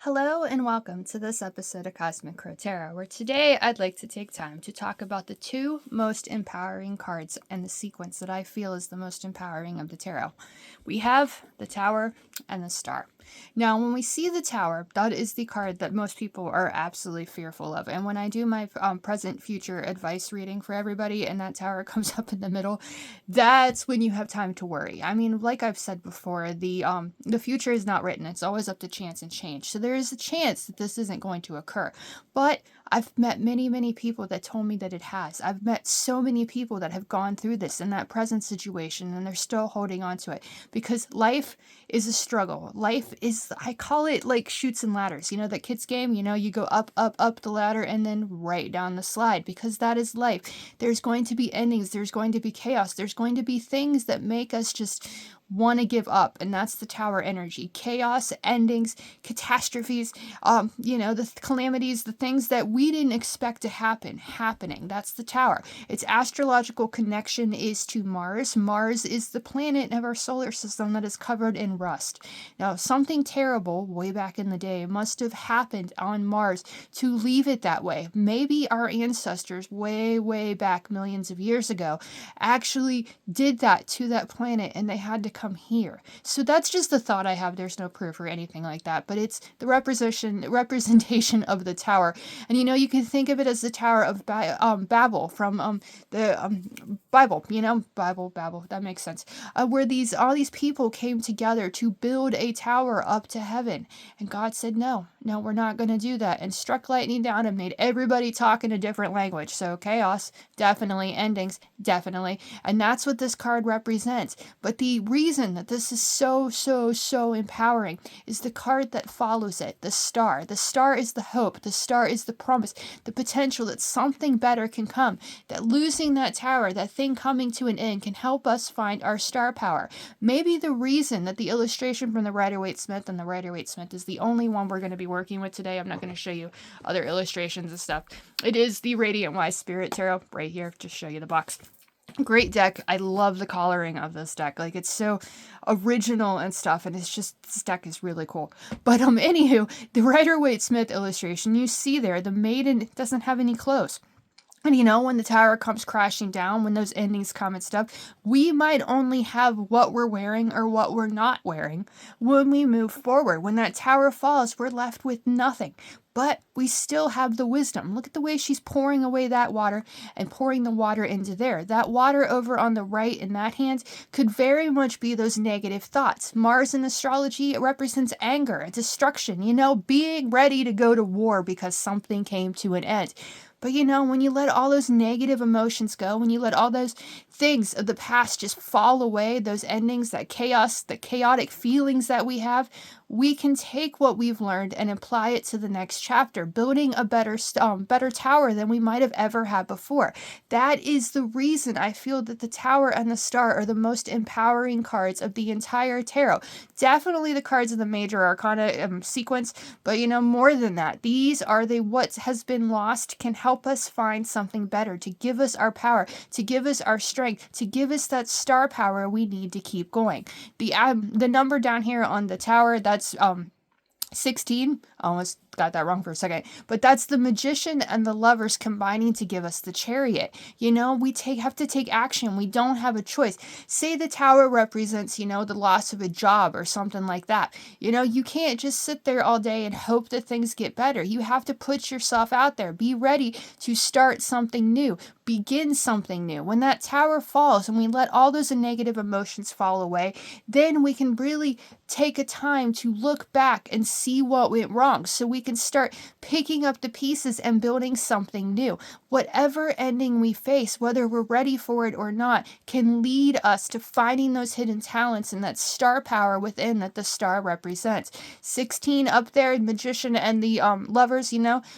Hello and welcome to this episode of Cosmic Crow Tarot, where today I'd like to take time to talk about the two most empowering cards and the sequence that I feel is the most empowering of the tarot. We have the Tower and the Star. Now, when we see the Tower, that is the card that most people are absolutely fearful of. And when I do my present future advice reading for everybody and that Tower comes up in the middle, that's when you have time to worry. I mean, like I've said before, the future is not written. It's always up to chance and change. So there is a chance that this isn't going to occur. But I've met many people that told me that it has. I've met so many people that have gone through this in that present situation and they're still holding on to it because life is a struggle. Life is, I call it like chutes and ladders. You know, that kids game, you go up the ladder and then right down the slide because that is life. There's going to be endings. There's going to be chaos. There's going to be things that make us just want to give up, and that's the Tower energy. Chaos, endings, catastrophes, the calamities, the things that we didn't expect to happening. That's the Tower. Its astrological connection is to Mars. Mars is the planet of our solar system that is covered in rust. Now, something terrible way back in the day must have happened on Mars to leave it that way. Maybe our ancestors way back millions of years ago actually did that to that planet and they had to come here. So that's just a thought I have. There's no proof or anything like that, but it's the representation of the Tower. And you can think of it as the Tower of Babel from the Bible. Babel. That makes sense. Where all these people came together to build a tower up to heaven, and God said, "No, we're not going to do that," and struck lightning down and made everybody talk in a different language. So chaos, definitely. Endings, definitely. And that's what this card represents. But the reason that this is so empowering is the card that follows it, the Star. The Star is the hope. The Star is the promise, the potential that something better can come, that losing that tower, that thing coming to an end, can help us find our star power. Maybe the reason that the illustration from the Rider-Waite-Smith, and the Rider-Waite-Smith is the only one we're going to be working with today. I'm not going to show you other illustrations and stuff. It is the Radiant Wise Spirit Tarot right here. Just show you the box. Great deck. I love the coloring of this deck. Like, it's so original and stuff, and it's just, this deck is really cool. But anywho, the Rider-Waite-Smith illustration, you see there, the maiden doesn't have any clothes. And when the tower comes crashing down, when those endings come and stuff, we might only have what we're wearing or what we're not wearing when we move forward. When that tower falls, we're left with nothing. But we still have the wisdom. Look at the way she's pouring away that water and pouring the water into there. That water over on the right in that hand could very much be those negative thoughts. Mars in astrology, it represents anger, destruction, being ready to go to war because something came to an end. But when you let all those negative emotions go, when you let all those things of the past just fall away, those endings, that chaos, the chaotic feelings that we have, we can take what we've learned and apply it to the next chapter, building a better tower than we might have ever had before. That is the reason I feel that the Tower and the Star are the most empowering cards of the entire tarot. Definitely the cards of the major arcana sequence, but more than that, these are what has been lost can help us find something better, to give us our power, to give us our strength, to give us that star power we need to keep going. The number down here on the Tower, that's 16. I almost got that wrong for a second, but that's the Magician and the Lovers combining to give us the Chariot. We have to take action. We don't have a choice. Say the Tower represents, the loss of a job or something like that. You can't just sit there all day and hope that things get better. You have to put yourself out there. Be ready to start something new. Begin something new. When that tower falls and we let all those negative emotions fall away, then we can really take a time to look back and see what went wrong, so we can start picking up the pieces and building something new. Whatever ending we face, whether we're ready for it or not, can lead us to finding those hidden talents and that star power within that the star represents. 16 up there, Magician and the Lovers,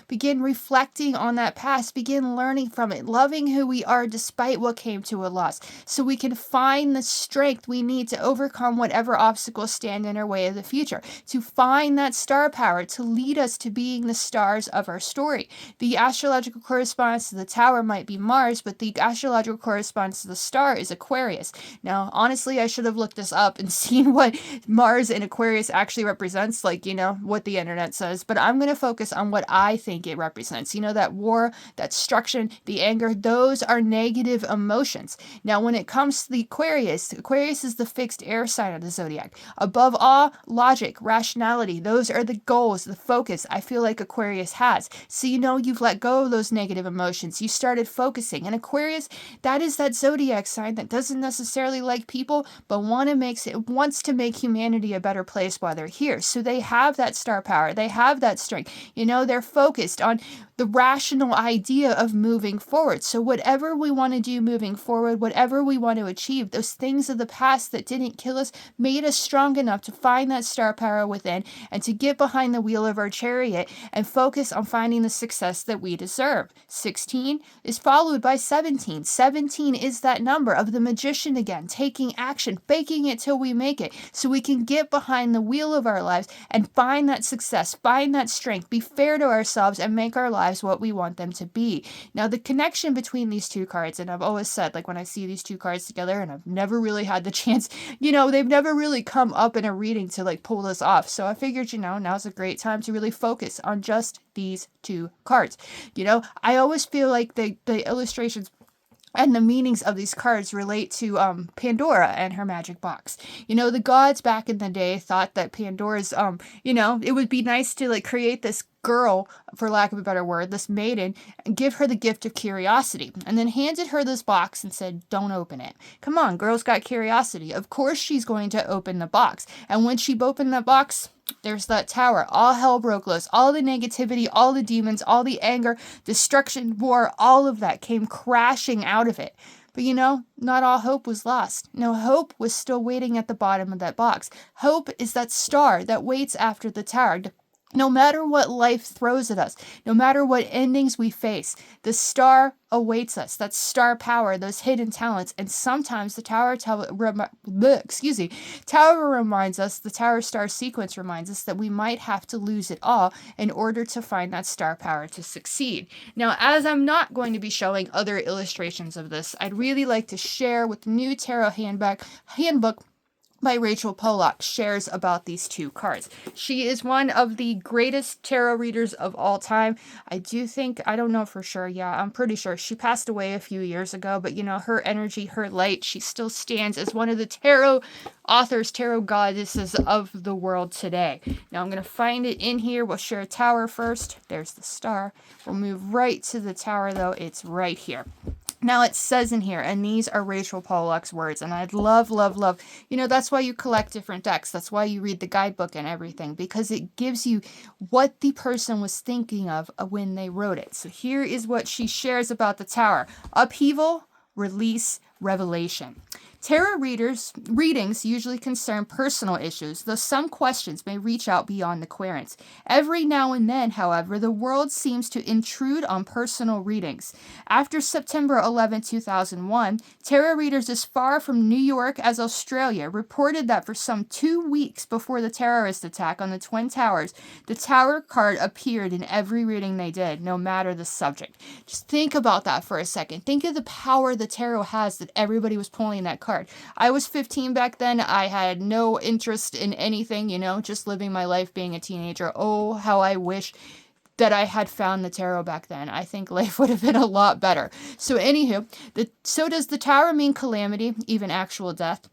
begin reflecting on that past, begin learning from it, loving who we are despite what came to a loss, so we can find the strength we need to overcome whatever obstacles stand in our way of the future, to find that star power to lead us to being the stars of our story. The astrological correspondence So the tower might be Mars, but the astrological correspondence to the star is Aquarius. Now, honestly, I should have looked this up and seen what Mars in Aquarius actually represents, like, what the internet says, but I'm going to focus on what I think it represents. That war, that destruction, the anger, those are negative emotions. Now, when it comes to the Aquarius is the fixed air sign of the zodiac. Above all, logic, rationality, those are the goals, the focus I feel like Aquarius has. So you've let go of those negative emotions. You started focusing. And Aquarius, that is that zodiac sign that doesn't necessarily like people, but wants to make humanity a better place while they're here. So they have that star power. They have that strength. They're focused on the rational idea of moving forward. So whatever we want to do moving forward, whatever we want to achieve, those things of the past that didn't kill us made us strong enough to find that star power within and to get behind the wheel of our chariot and focus on finding the success that we deserve. 16 is followed by 17. 17 is that number of the magician again, taking action, faking it till we make it, so we can get behind the wheel of our lives and find that success, find that strength, be fair to ourselves, and make our lives what we want them to be. Now, the connection between these two cards, and I've always said, like when I see these two cards together, and I've never really had the chance, they've never really come up in a reading to like pull this off. So I figured, now's a great time to really focus on just these two cards. I always feel like the illustrations and the meanings of these cards relate to Pandora and her magic box. The gods back in the day thought that Pandora's, it would be nice to like create this girl, for lack of a better word, this maiden, and give her the gift of curiosity, and then handed her this box and said, don't open it. Come on, girl's got curiosity. Of course she's going to open the box. And when she opened the box, there's that tower. All hell broke loose. All the negativity, all the demons, all the anger, destruction, war, all of that came crashing out of it. But not all hope was lost. No, hope was still waiting at the bottom of that box. Hope is that star that waits after the tower. No matter what life throws at us, no matter what endings we face, the star awaits us. That star power, those hidden talents, and sometimes the tower reminds us, the tower star sequence reminds us that we might have to lose it all in order to find that star power to succeed. Now, as I'm not going to be showing other illustrations of this, I'd really like to share with the new tarot handbook by Rachel Pollack shares about these two cards. She is one of the greatest tarot readers of all time. I don't know for sure. Yeah, I'm pretty sure she passed away a few years ago, but her energy, her light, she still stands as one of the tarot authors, tarot goddesses of the world today. Now I'm going to find it in here. We'll share a tower first. There's the star. We'll move right to the tower though. It's right here. Now it says in here, and these are Rachel Pollack's words, and I'd love, that's why you collect different decks. That's why you read the guidebook and everything, because it gives you what the person was thinking of when they wrote it. So here is what she shares about the tower. Upheaval, release, revelation. Tarot readings usually concern personal issues, though some questions may reach out beyond the querents. Every now and then, however, the world seems to intrude on personal readings. After September 11, 2001, tarot readers as far from New York as Australia reported that for some 2 weeks before the terrorist attack on the Twin Towers, the tower card appeared in every reading they did, no matter the subject. Just think about that for a second. Think of the power the tarot has that everybody was pulling that card. I was 15 back then. I had no interest in anything, just living my life being a teenager. Oh, how I wish that I had found the tarot back then. I think life would have been a lot better. So anywho, so does the tower mean calamity, even actual death?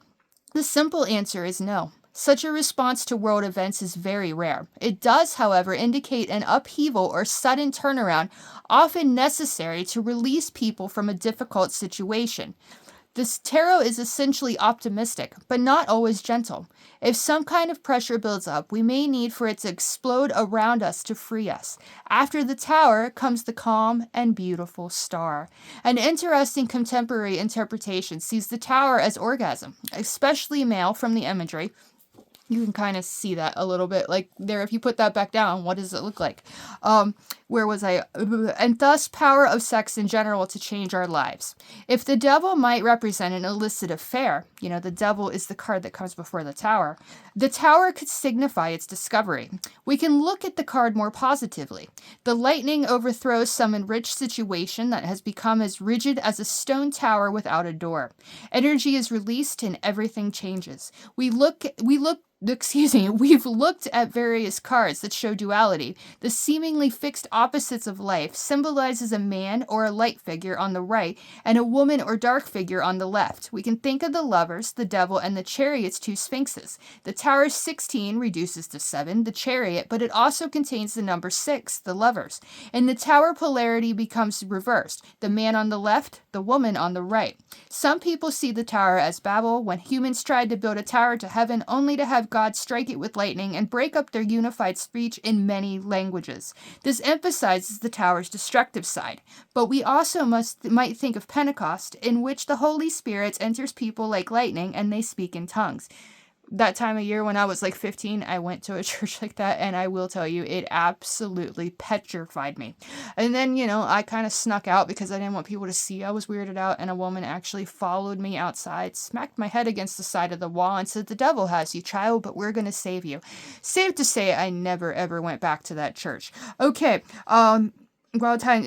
The simple answer is no. Such a response to world events is very rare. It does, however, indicate an upheaval or sudden turnaround, often necessary to release people from a difficult situation. This tarot is essentially optimistic, but not always gentle. If some kind of pressure builds up, we may need for it to explode around us to free us. After the tower comes the calm and beautiful star. An interesting contemporary interpretation sees the tower as orgasm, especially male from the imagery. You can kind of see that a little bit, like there. If you put that back down, what does it look like? Where was I? And thus power of sex in general to change our lives. If the devil might represent an illicit affair, the devil is the card that comes before the tower. The tower could signify its discovery. We can look at the card more positively. The lightning overthrows some enriched situation that has become as rigid as a stone tower without a door. Energy is released and everything changes. We've looked at various cards that show duality. The seemingly fixed opposites of life symbolizes a man or a light figure on the right and a woman or dark figure on the left. We can think of the lovers, the devil, and the chariot's two sphinxes. The tower 16 reduces to 7, the chariot, but it also contains the number 6, the lovers. And the tower polarity becomes reversed. The man on the left, the woman on the right. Some people see the tower as Babel, when humans tried to build a tower to heaven only to have God strike it with lightning and break up their unified speech in many languages. This emphasizes the tower's destructive side. But we also might think of Pentecost, in which the Holy Spirit enters people like lightning and they speak in tongues. That time of year when I was like 15, I went to a church like that, and I will tell you, it absolutely petrified me. And then, I kind of snuck out because I didn't want people to see I was weirded out, and a woman actually followed me outside, smacked my head against the side of the wall, and said, "The devil has you, child, but we're going to save you." Safe to say, I never ever went back to that church. Okay,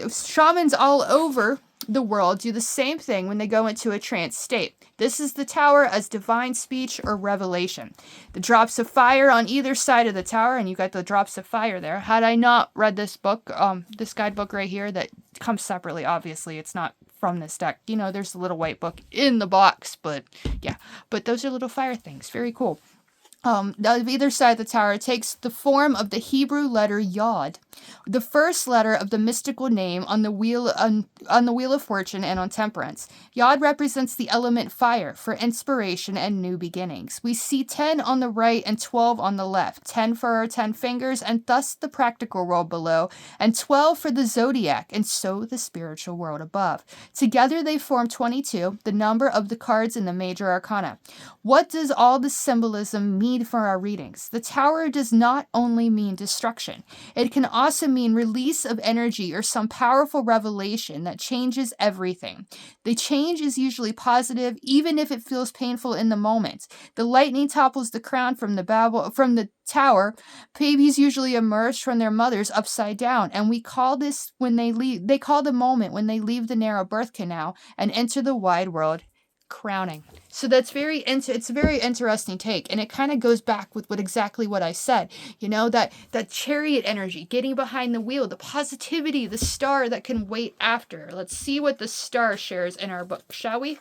shamans all over the world do the same thing when they go into a trance state. This is the tower as divine speech or revelation. The drops of fire on either side of the tower, and you got the drops of fire there. Had I not read this book, this guidebook right here that comes separately, obviously, it's not from this deck. There's a little white book in the box, but yeah. But those are little fire things. Very cool. On either side of the tower takes the form of the Hebrew letter Yod, the first letter of the mystical name on the wheel of fortune and on temperance. Yod represents the element fire for inspiration and new beginnings. We see 10 on the right and 12 on the left, 10 for our 10 fingers and thus the practical world below, and 12 for the zodiac and so the spiritual world above. Together they form 22, the number of the cards in the major arcana. What does all this symbolism mean for our readings? The tower does not only mean destruction. It can also mean release of energy or some powerful revelation that changes everything. The change is usually positive, even if it feels painful in the moment. The lightning topples the crown from the tower. Babies usually emerge from their mothers upside down, and we call this they call the moment when they leave the narrow birth canal and enter the wide world crowning. So that's it's a very interesting take, and it kind of goes back with exactly what I said. That chariot energy, getting behind the wheel, the positivity, the star that can wait after. Let's see what the star shares in our book, shall we?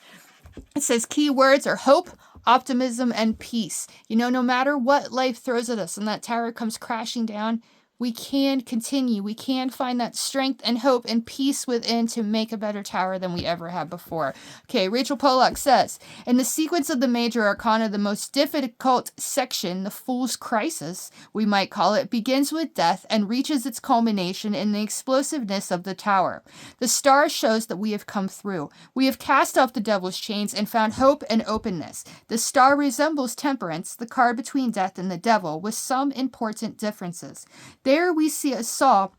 It says key words are hope, optimism, and peace. No matter what life throws at us and that tower comes crashing down, we can continue. We can find that strength and hope and peace within to make a better tower than we ever had before. Okay, Rachel Pollack says, in the sequence of the major arcana, the most difficult section, the Fool's Crisis, we might call it, begins with death and reaches its culmination in the explosiveness of the tower. The star shows that we have come through. We have cast off the devil's chains and found hope and openness. The star resembles temperance, the card between death and the devil, with some important differences. There we saw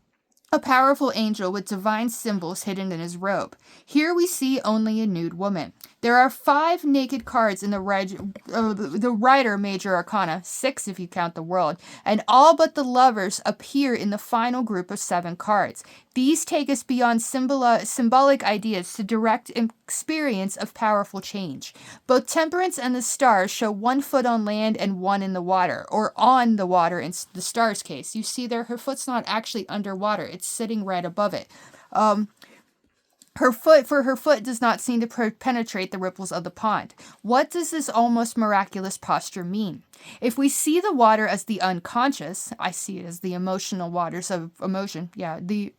a powerful angel with divine symbols hidden in his robe. Here we see only a nude woman. There are 5 naked cards in the Rider Major Arcana, 6 if you count the world, and all but the lovers appear in the final group of 7 cards. These take us beyond symbolic ideas to direct experience of powerful change. Both Temperance and the Stars show 1 foot on land and 1 in the water, or on the water in the Star's case. You see there, her foot's not actually underwater, it's sitting right above it. Her foot does not seem to penetrate the ripples of the pond. What does this almost miraculous posture mean? If we see the water as the unconscious, I see it as the emotional waters of emotion. Yeah, the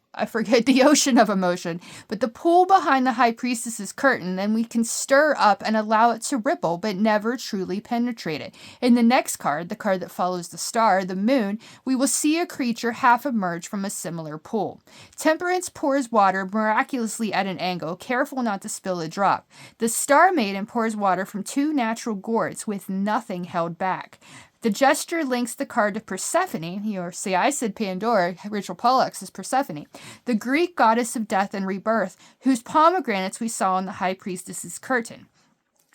ocean of emotion, but the pool behind the high priestess's curtain, then we can stir up and allow it to ripple, but never truly penetrate it. In the next card, the card that follows the star, the moon, we will see a creature half emerge from a similar pool. Temperance pours water miraculously at an angle, careful not to spill a drop. The Star Maiden pours water from 2 natural gourds with nothing held back. deck. The gesture links the card to Persephone. See, I said Pandora. Rachel Pollack's is Persephone, the Greek goddess of death and rebirth, whose pomegranates we saw in the High Priestess's curtain.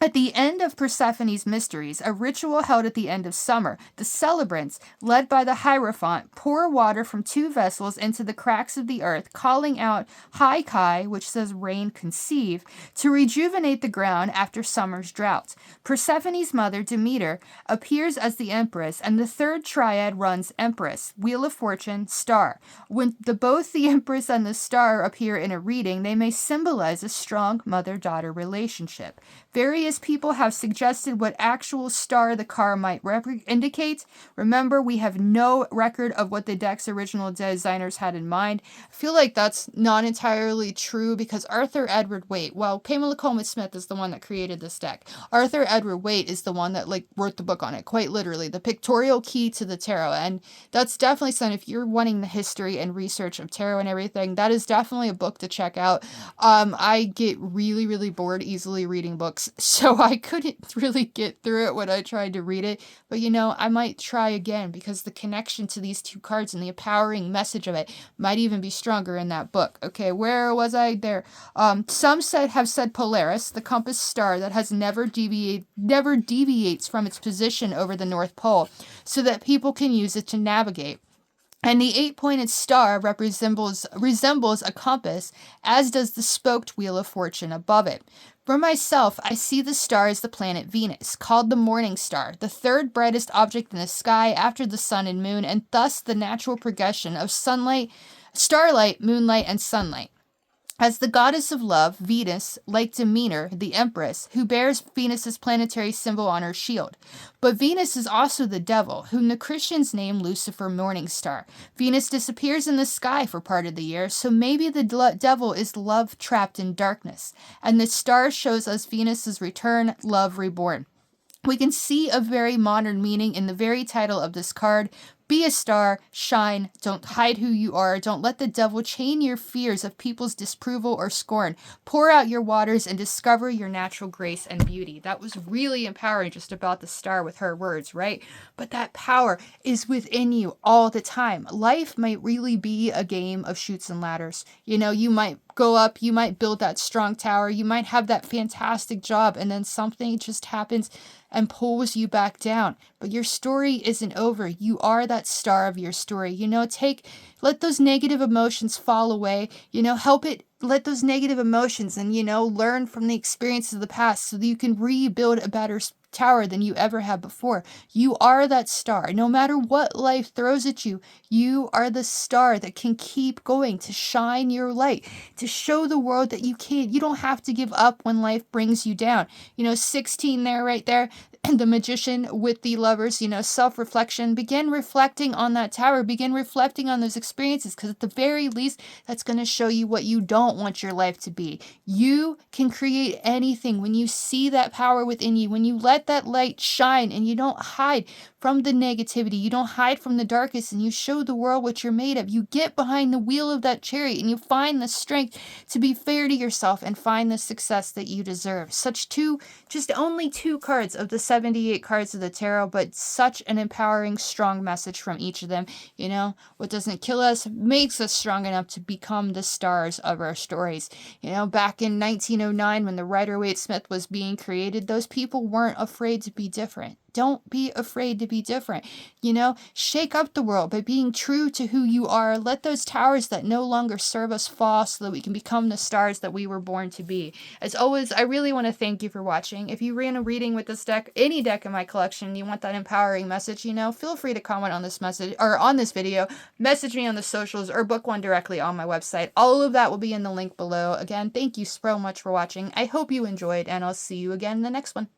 At the end of Persephone's mysteries, a ritual held at the end of summer, the celebrants, led by the Hierophant, pour water from 2 vessels into the cracks of the earth, calling out Hai Kai, which says rain conceive, to rejuvenate the ground after summer's drought. Persephone's mother, Demeter, appears as the empress, and the third triad runs empress, wheel of fortune, star. When both the empress and the star appear in a reading, they may symbolize a strong mother-daughter relationship. Various people have suggested what actual star the card might indicate. Remember, we have no record of what the deck's original designers had in mind. I feel like that's not entirely true because Arthur Edward Waite, well, Pamela Coleman Smith is the one that created this deck. Arthur Edward Waite is the one that wrote the book on it, quite literally, The Pictorial Key to the Tarot. And that's definitely something, if you're wanting the history and research of tarot and everything, that is definitely a book to check out. I get really, really bored easily reading books, so I couldn't really get through it when I tried to read it. But I might try again because the connection to these 2 cards and the empowering message of it might even be stronger in that book. Okay, where was I? There. Some have said Polaris, the compass star that has never deviates from its position over the North Pole, so that people can use it to navigate. And the 8-pointed star resembles a compass, as does the spoked wheel of fortune above it. For myself, I see the star as the planet Venus, called the morning star, the 3rd brightest object in the sky after the sun and moon, and thus the natural progression of starlight, moonlight, and sunlight. As the goddess of love, Venus, like Demeter, the empress, who bears Venus's planetary symbol on her shield. But Venus is also the devil, whom the Christians name Lucifer Morningstar. Venus disappears in the sky for part of the year, so maybe the devil is love trapped in darkness, and the star shows us Venus's return, love reborn. We can see a very modern meaning in the very title of this card. Be a star, shine, don't hide who you are, don't let the devil chain your fears of people's disapproval or scorn. Pour out your waters and discover your natural grace and beauty. That was really empowering just about the star with her words, right? But that power is within you all the time. Life might really be a game of chutes and ladders. You might go up, you might build that strong tower, you might have that fantastic job, and then something just happens and pulls you back down. But your story isn't over. You are that star of your story. Let those negative emotions fall away. Let those negative emotions and, learn from the experiences of the past so that you can rebuild a better tower than you ever had before. You are that star. No matter what life throws at you, you are the star that can keep going, to shine your light, to show the world that you can. You don't have to give up when life brings you down. 16 there, right there, and the magician with the lovers, self-reflection. Begin reflecting on that tower. Begin reflecting on those experiences, because at the very least, that's going to show you what you don't want your life to be. You can create anything when you see that power within you, when you let that light shine and you don't hide from the negativity, you don't hide from the darkness, and you show the world what you're made of. You get behind the wheel of that chariot and you find the strength to be fair to yourself and find the success that you deserve. Only 2 cards of the 78 cards of the tarot, but such an empowering, strong message from each of them. What doesn't kill us makes us strong enough to become the stars of our stories. Back in 1909, when the Rider-Waite-Smith was being created, those people weren't afraid to be different. Don't be afraid to be different. Shake up the world by being true to who you are. Let those towers that no longer serve us fall so that we can become the stars that we were born to be. As always, I really want to thank you for watching. If you ran a reading with this deck, any deck in my collection, you want that empowering message, feel free to comment on this message or on this video, message me on the socials, or book one directly on my website. All of that will be in the link below. Again, thank you so much for watching. I hope you enjoyed, and I'll see you again in the next one.